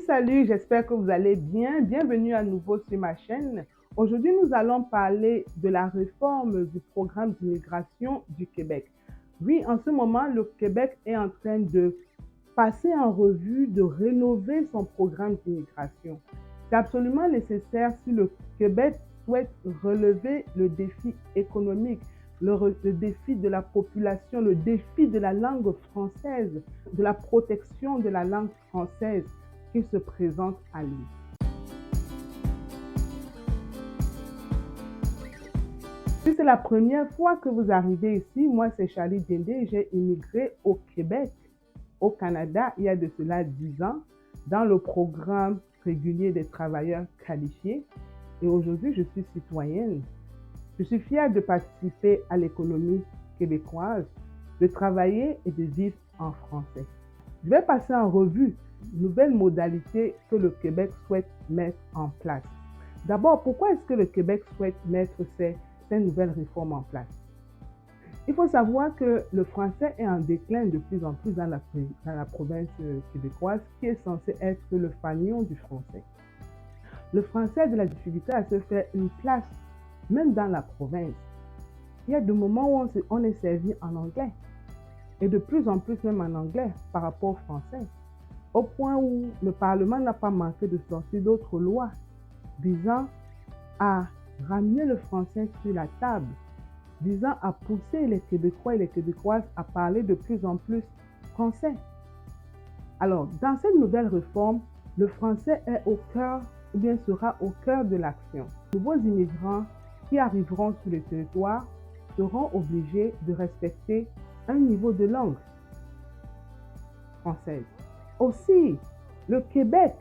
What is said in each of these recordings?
Salut, j'espère que vous allez bien. Bienvenue à nouveau sur ma chaîne. Aujourd'hui, nous allons parler de la réforme du programme d'immigration du Québec. Oui, en ce moment, le Québec est en train de passer en revue, de rénover son programme d'immigration. C'est absolument nécessaire si le Québec souhaite relever le défi économique, le défi de la population, le défi de la langue française, de la protection de la langue française qui se présente à lui. Si c'est la première fois que vous arrivez ici, moi c'est Charlie Dende, j'ai immigré au Québec, au Canada, il y a de cela 10 ans, dans le programme régulier des travailleurs qualifiés. Et aujourd'hui, je suis citoyenne. Je suis fière de participer à l'économie québécoise, de travailler et de vivre en français. Je vais passer en revue nouvelles modalités que le Québec souhaite mettre en place. D'abord, pourquoi est-ce que le Québec souhaite mettre ces nouvelles réformes en place? Il faut savoir que le français est en déclin de plus en plus dans la province québécoise, qui est censée être le fanion du français. Le français a de la difficulté à se faire une place, même dans la province. Il y a des moments où on est servi en anglais, et de plus en plus même en anglais par rapport au français, au point où le Parlement n'a pas manqué de sortir d'autres lois visant à ramener le français sur la table, visant à pousser les Québécois et les Québécoises à parler de plus en plus français. Alors, dans cette nouvelle réforme, le français est au cœur, ou bien sera au cœur de l'action. Les nouveaux immigrants qui arriveront sur le territoire seront obligés de respecter un niveau de langue française. Aussi, le Québec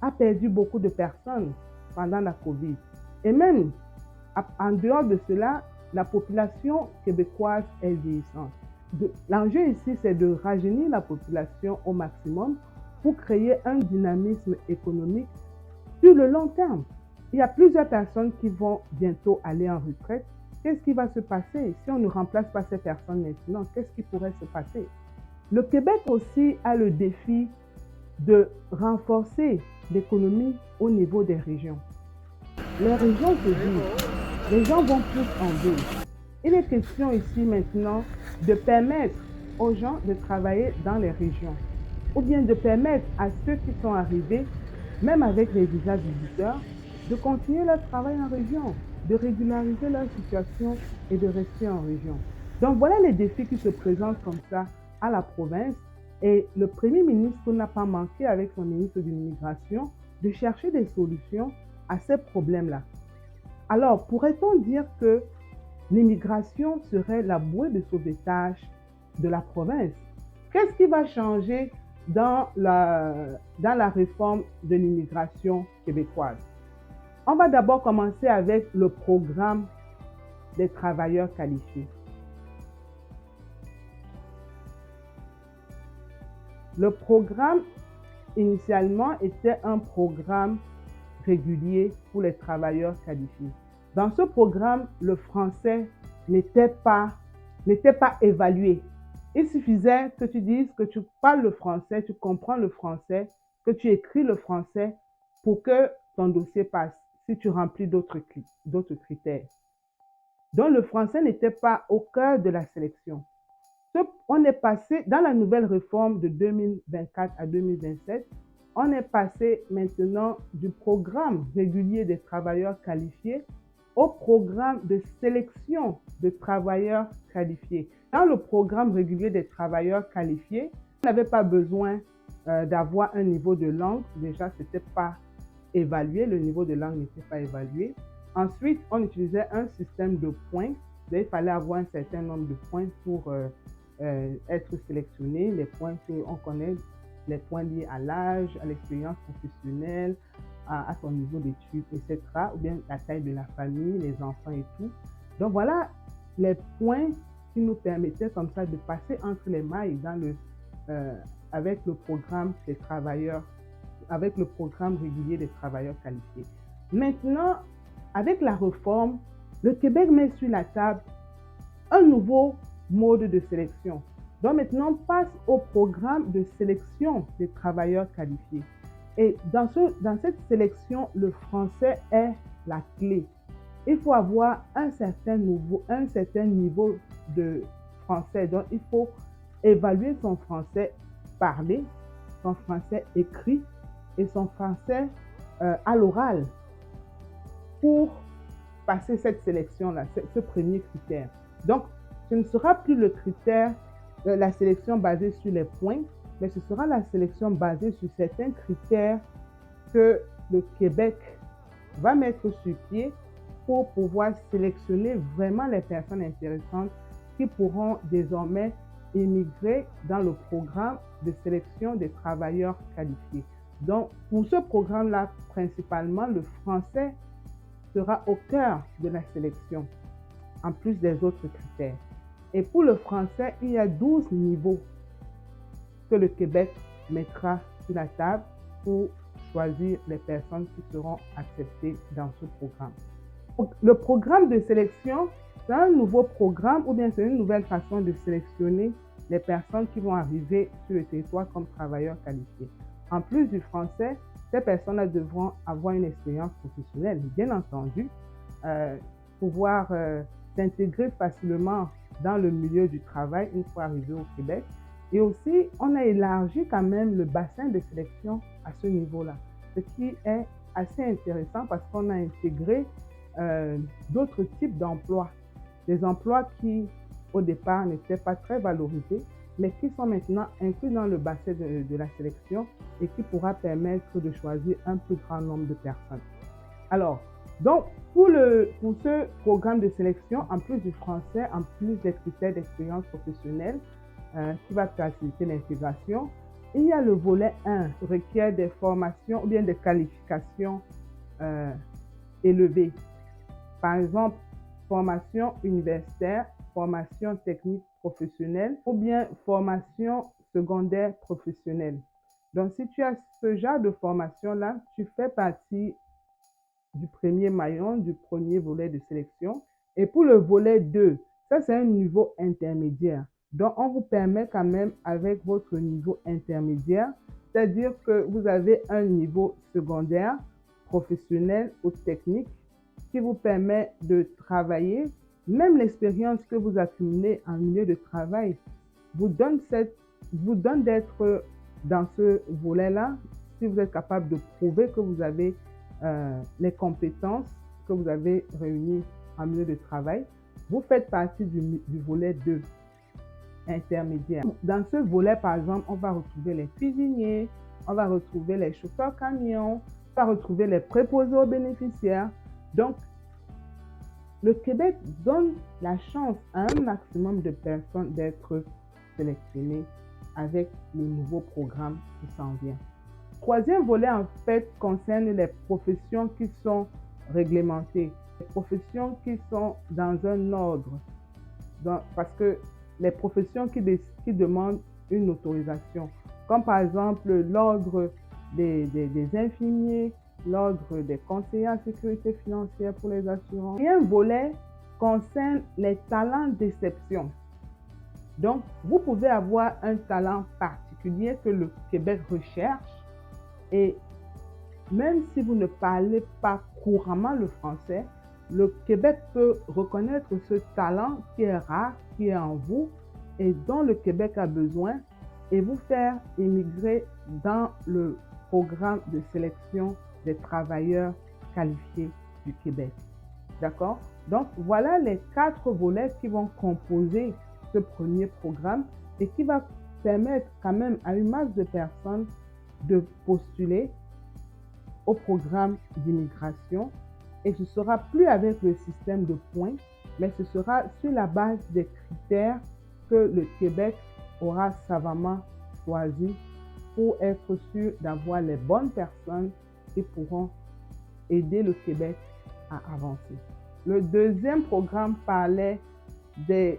a perdu beaucoup de personnes pendant la COVID. Et même en dehors de cela, la population québécoise est vieillissante. L'enjeu ici, c'est de rajeunir la population au maximum pour créer un dynamisme économique sur le long terme. Il y a plusieurs personnes qui vont bientôt aller en retraite. Qu'est-ce qui va se passer si on ne remplace pas ces personnes maintenant? Qu'est-ce qui pourrait se passer? Le Québec aussi a le défi de renforcer l'économie au niveau des régions. Les régions se vident, les gens vont plus en ville. Il est question ici maintenant de permettre aux gens de travailler dans les régions, ou bien de permettre à ceux qui sont arrivés, même avec les visas visiteurs, de continuer leur travail en région, de régulariser leur situation et de rester en région. Donc voilà les défis qui se présentent comme ça à la province, et le Premier ministre n'a pas manqué avec son ministre de l'Immigration de chercher des solutions à ces problèmes-là. Alors, pourrait-on dire que l'immigration serait la bouée de sauvetage de la province? Qu'est-ce qui va changer dans la réforme de l'immigration québécoise? On va d'abord commencer avec le programme des travailleurs qualifiés. Le programme, initialement, était un programme régulier pour les travailleurs qualifiés. Dans ce programme, le français n'était pas évalué. Il suffisait que tu dises que tu parles le français, tu comprends le français, que tu écris le français pour que ton dossier passe, si tu remplis d'autres critères. Donc, le français n'était pas au cœur de la sélection. On est passé, dans la nouvelle réforme de 2024 à 2027, on est passé maintenant du programme régulier des travailleurs qualifiés au programme de sélection de travailleurs qualifiés. Dans le programme régulier des travailleurs qualifiés, on n'avait pas besoin d'avoir un niveau de langue. Déjà, ce n'était pas évalué, le niveau de langue n'était pas évalué. Ensuite, on utilisait un système de points. Il fallait avoir un certain nombre de points pour être sélectionné. Les points qu'on connaît, les points liés à l'âge, à l'expérience professionnelle, à son niveau d'études, etc. Ou bien la taille de la famille, les enfants et tout. Donc voilà les points qui nous permettaient comme ça de passer entre les mailles avec le programme des travailleurs, avec le programme régulier des travailleurs qualifiés. Maintenant, avec la réforme, le Québec met sur la table un nouveau mode de sélection. Donc maintenant, on passe au programme de sélection des travailleurs qualifiés. Et dans cette sélection, le français est la clé. Il faut avoir un certain niveau de français. Donc, il faut évaluer son français parlé, son français écrit et son français à l'oral pour passer cette sélection-là, ce premier critère. Donc, ce ne sera plus le critère, la sélection basée sur les points, mais ce sera la sélection basée sur certains critères que le Québec va mettre sur pied pour pouvoir sélectionner vraiment les personnes intéressantes qui pourront désormais émigrer dans le programme de sélection des travailleurs qualifiés. Donc, pour ce programme-là, principalement, le français sera au cœur de la sélection, en plus des autres critères. Et pour le français, il y a 12 niveaux que le Québec mettra sur la table pour choisir les personnes qui seront acceptées dans ce programme. Le programme de sélection, c'est un nouveau programme ou bien c'est une nouvelle façon de sélectionner les personnes qui vont arriver sur le territoire comme travailleurs qualifiés. En plus du français, ces personnes-là devront avoir une expérience professionnelle, bien entendu, pouvoir s'intégrer facilement dans le milieu du travail une fois arrivé au Québec. Et aussi, on a élargi quand même le bassin de sélection à ce niveau-là, ce qui est assez intéressant parce qu'on a intégré d'autres types d'emplois, des emplois qui au départ n'étaient pas très valorisés, mais qui sont maintenant inclus dans le bassin de la sélection et qui pourra permettre de choisir un plus grand nombre de personnes. Alors, donc, pour ce programme de sélection, en plus du français, en plus des critères d'expérience professionnelle qui va faciliter l'intégration, il y a le volet 1 qui requiert des formations ou bien des qualifications élevées. Par exemple, formation universitaire, formation technique professionnelle ou bien formation secondaire professionnelle. Donc, si tu as ce genre de formation-là, tu fais partie du premier maillon, du premier volet de sélection. Et pour le volet 2, ça c'est un niveau intermédiaire. Donc, on vous permet quand même avec votre niveau intermédiaire, c'est-à-dire que vous avez un niveau secondaire, professionnel ou technique qui vous permet de travailler. Même l'expérience que vous accumulez en milieu de travail vous donne d'être dans ce volet-là si vous êtes capable de prouver que vous avez les compétences que vous avez réunies en milieu de travail. Vous faites partie du volet 2 intermédiaire. Dans ce volet, par exemple, on va retrouver les cuisiniers, on va retrouver les chauffeurs camions, on va retrouver les préposés aux bénéficiaires. Donc, le Québec donne la chance à un maximum de personnes d'être sélectionnées avec le nouveau programme qui s'en vient. Le troisième volet, en fait, concerne les professions qui sont réglementées, les professions qui sont dans un ordre, parce que les professions qui demandent une autorisation, comme par exemple l'ordre des infirmiers, l'ordre des conseillers en sécurité financière pour les assurances. Et un volet concerne les talents d'exception. Donc, vous pouvez avoir un talent particulier que le Québec recherche et même si vous ne parlez pas couramment le français, le Québec peut reconnaître ce talent qui est rare, qui est en vous et dont le Québec a besoin et vous faire émigrer dans le programme de sélection des travailleurs qualifiés du Québec. D'accord? Donc, voilà les 4 volets qui vont composer ce premier programme et qui va permettre quand même à une masse de personnes de postuler au programme d'immigration. Et ce ne sera plus avec le système de points, mais ce sera sur la base des critères que le Québec aura savamment choisi pour être sûr d'avoir les bonnes personnes qui pourront aider le Québec à avancer. Le deuxième programme parlait des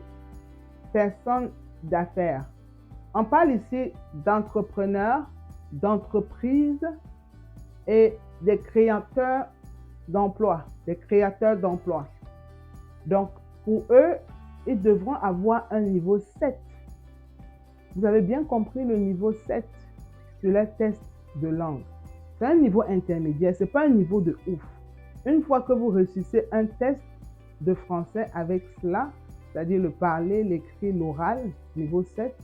personnes d'affaires. On parle ici d'entrepreneurs, d'entreprises et des créateurs d'emplois, Donc, pour eux, ils devront avoir un niveau 7 vous avez bien compris le niveau 7 de leur test de langue. C'est un niveau intermédiaire, ce n'est pas un niveau de ouf. Une fois que vous réussissez un test de français avec cela, c'est-à-dire le parler, l'écrit, l'oral, niveau 7,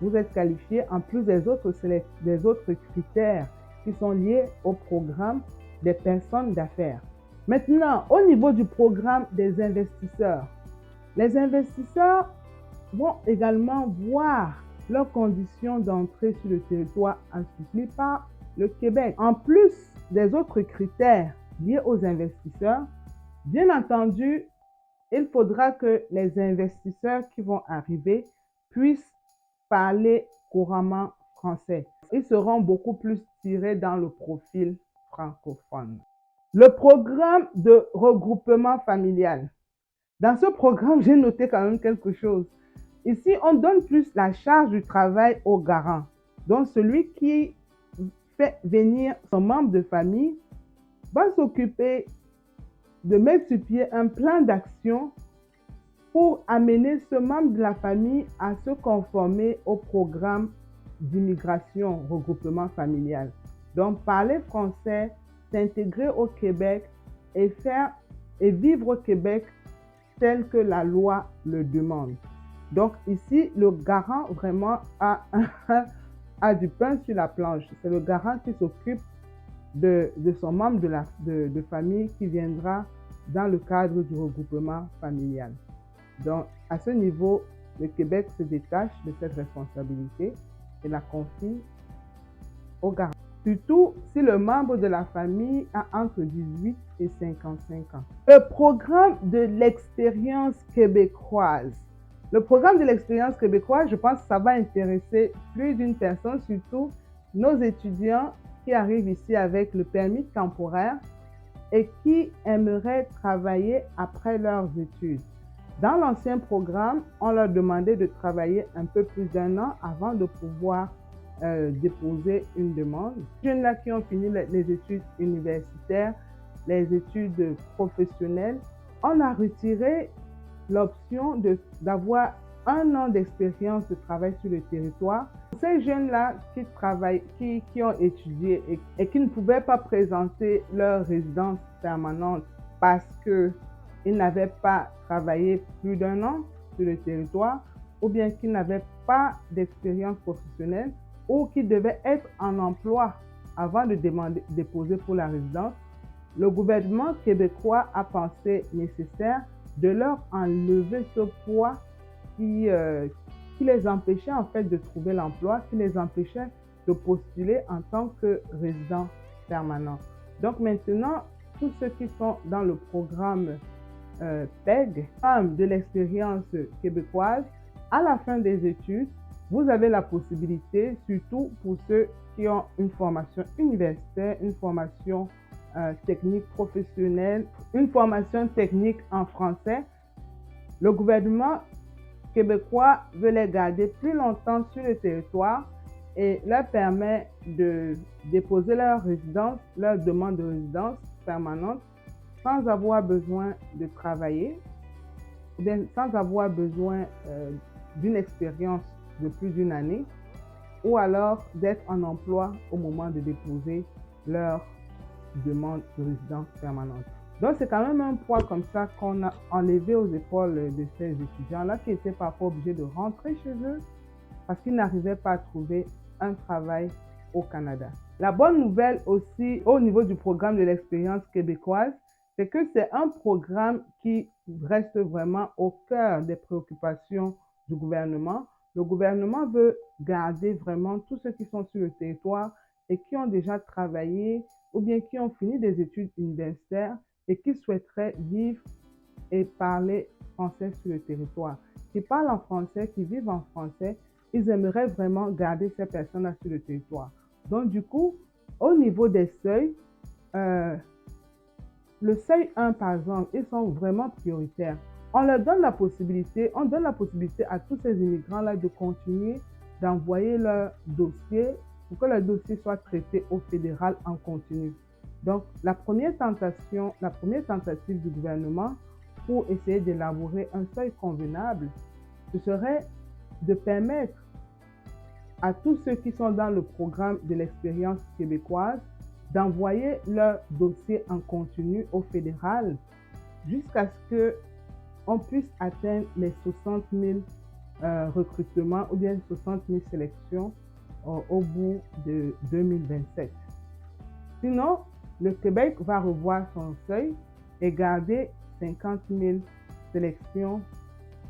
vous êtes qualifié en plus des autres critères qui sont liés au programme des personnes d'affaires. Maintenant, au niveau du programme des investisseurs, les investisseurs vont également voir leurs conditions d'entrée sur le territoire assouplies par le Québec. En plus des autres critères liés aux investisseurs, bien entendu, il faudra que les investisseurs qui vont arriver puissent parler couramment français. Ils seront beaucoup plus tirés dans le profil francophone. Le programme de regroupement familial. Dans ce programme, j'ai noté quand même quelque chose. Ici, on donne plus la charge du travail au garant. Donc, celui qui fait venir son membre de famille va s'occuper de mettre sur pied un plan d'action pour amener ce membre de la famille à se conformer au programme d'immigration, regroupement familial. Donc, parler français, s'intégrer au Québec et vivre au Québec tel que la loi le demande. Donc ici, le garant vraiment a du pain sur la planche. C'est le garant qui s'occupe de son membre de famille qui viendra dans le cadre du regroupement familial. Donc à ce niveau, le Québec se détache de cette responsabilité et la confie au garant. Surtout si le membre de la famille a entre 18 et 55 ans. Le programme de l'expérience québécoise. Le programme de l'expérience québécoise, je pense que ça va intéresser plus d'une personne, surtout nos étudiants qui arrivent ici avec le permis temporaire et qui aimeraient travailler après leurs études. Dans l'ancien programme, on leur demandait de travailler un peu plus d'1 an avant de pouvoir déposer une demande. Les jeunes là qui ont fini les études universitaires, les études professionnelles, on a retiré l'option d'avoir 1 an d'expérience de travail sur le territoire. Ces jeunes-là qui ont étudié et qui ne pouvaient pas présenter leur résidence permanente parce qu'ils n'avaient pas travaillé plus d'1 an sur le territoire ou bien qu'ils n'avaient pas d'expérience professionnelle ou qui devaient être en emploi avant de déposer pour la résidence, le gouvernement québécois a pensé nécessaire de leur enlever ce poids qui les empêchait en fait de trouver l'emploi, qui les empêchait de postuler en tant que résident permanent. Donc maintenant, tous ceux qui sont dans le programme PEG, de l'expérience québécoise, à la fin des études, vous avez la possibilité, surtout pour ceux qui ont une formation universitaire, une formation technique professionnelle, une formation technique en français. Le gouvernement québécois veut les garder plus longtemps sur le territoire et leur permet de déposer leur résidence, leur demande de résidence permanente sans avoir besoin de travailler, ou bien sans avoir besoin d'une expérience de plus d'1 année, ou alors d'être en emploi au moment de déposer leur demande de résidence permanente. Donc c'est quand même un poids comme ça qu'on a enlevé aux épaules de ces étudiants-là qui étaient parfois obligés de rentrer chez eux parce qu'ils n'arrivaient pas à trouver un travail au Canada. La bonne nouvelle aussi au niveau du programme de l'expérience québécoise, c'est que c'est un programme qui reste vraiment au cœur des préoccupations du gouvernement. Le gouvernement veut garder vraiment tous ceux qui sont sur le territoire et qui ont déjà travaillé ou bien qui ont fini des études universitaires et qui souhaiteraient vivre et parler français sur le territoire. Qui parlent en français, qui vivent en français, ils aimeraient vraiment garder ces personnes-là sur le territoire. Donc du coup, au niveau des seuils, le seuil 1 par exemple, ils sont vraiment prioritaires. On donne la possibilité à tous ces immigrants-là de continuer d'envoyer leur dossier pour que leur dossier soit traité au fédéral en continu. Donc, la première tentative du gouvernement pour essayer d'élaborer un seuil convenable, ce serait de permettre à tous ceux qui sont dans le programme de l'expérience québécoise d'envoyer leur dossier en continu au fédéral jusqu'à ce qu'on puisse atteindre les 60 000 recrutements ou bien 60 000 sélections au bout de 2027. Sinon, le Québec va revoir son seuil et garder 50 000 sélections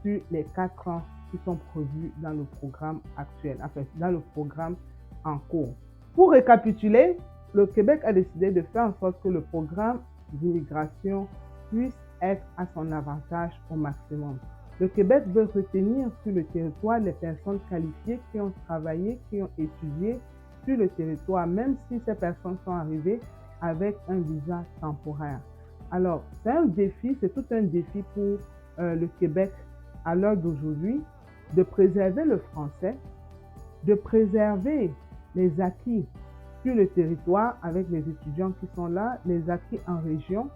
sur les 4 ans qui sont prévus dans le programme actuel, enfin dans le programme en cours. Pour récapituler, le Québec a décidé de faire en sorte que le programme d'immigration puisse être à son avantage au maximum. Le Québec veut retenir sur le territoire les personnes qualifiées qui ont travaillé, qui ont étudié sur le territoire, même si ces personnes sont arrivées avec un visa temporaire. Alors, c'est un défi, c'est tout un défi pour le Québec à l'heure d'aujourd'hui de préserver le français, de préserver les acquis sur le territoire avec les étudiants qui sont là, les acquis en région,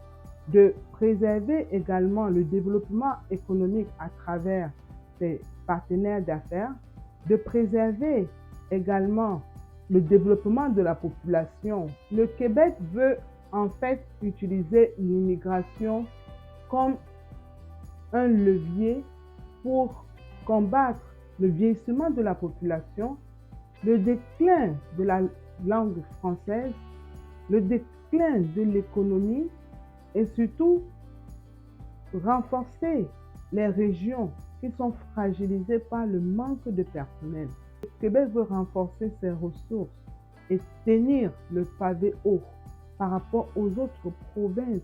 de préserver également le développement économique à travers ses partenaires d'affaires, de préserver également le développement de la population. Le Québec veut en fait utiliser l'immigration comme un levier pour combattre le vieillissement de la population, le déclin de la langue française, le déclin de l'économie et surtout renforcer les régions qui sont fragilisées par le manque de personnel. Le Québec veut renforcer ses ressources et tenir le pavé haut par rapport aux autres provinces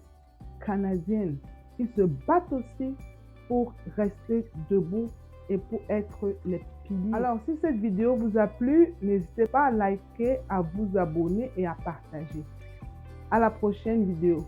canadiennes qui se battent aussi pour rester debout et pour être les piliers. Alors, si cette vidéo vous a plu, n'hésitez pas à liker, à vous abonner et à partager. À la prochaine vidéo.